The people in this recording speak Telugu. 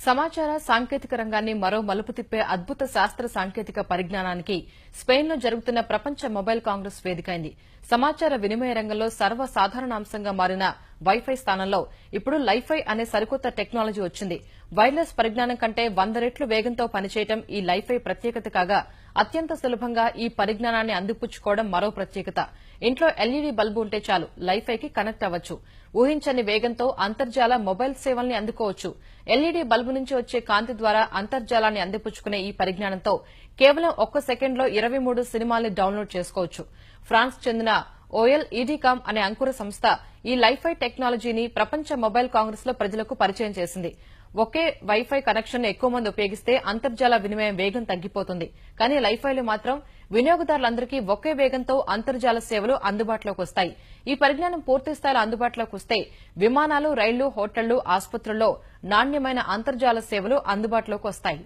సమాచార సాంకేతిక రంగాన్ని మరో మలుపు తిప్పే అద్భుత శాస్త్ర సాంకేతిక పరిజ్ఞానానికి స్పెయిన్లో జరుగుతున్న ప్రపంచ మొబైల్ కాంగ్రెస్ వేదికైంది. సమాచార వినిమయ రంగంలో సర్వసాధారణ అంశంగా మారిన వైఫై స్థానంలో ఇప్పుడు లైఫై అనే సరికొత్త టెక్నాలజీ వచ్చింది. వైర్లెస్ పరిజ్ఞానం కంటే 100 రెట్లు వేగంతో పనిచేయడం ఈ లైఫై ప్రత్యేకత కాగా, అత్యంత సులభంగా ఈ పరిజ్ఞానాన్ని అందిపుచ్చుకోవడం మరో ప్రత్యేకత. ఇంట్లో ఎల్ఈడీ బల్బు ఉంటే చాలు లైఫైకి కనెక్ట్ అవ్వచ్చు. ఊహించని వేగంతో అంతర్జాల మొబైల్ సేవల్ని అందుకోవచ్చు. ఎల్ఈడీ బల్బు నుంచి వచ్చే కాంతి ద్వారా అంతర్జాలాన్ని అందిపుచ్చుకునే ఈ పరిజ్ఞానంతో కేవలం 1 సెకండ్లో 23 సినిమాల్ని డౌన్లోడ్ చేసుకోవచ్చు. ఫ్రాన్స్ చెందిన ఓఎల్ఈడీకామ్ అనే అంకుర సంస్థ ఈ లైఫై టెక్నాలజీని ప్రపంచ మొబైల్ కాంగ్రెస్ లో ప్రజలకు పరిచయం చేసింది. ఒకే వైఫై కనెక్షన్ ఎక్కువ మంది ఉపయోగిస్తే అంతర్జాల వినిమయం వేగం తగ్గిపోతుంది. కానీ లైఫైలు మాత్రం వినియోగదారులందరికీ ఒకే వేగంతో అంతర్జాల సేవలు అందుబాటులోకి వస్తాయి. ఈ పరిజ్ఞానం పూర్తిస్థాయిలో అందుబాటులోకి వస్తే విమానాలు, రైళ్లు, హోటళ్లు, ఆసుపత్రుల్లో నాణ్యమైన అంతర్జాల సేవలు అందుబాటులోకి వస్తాయి.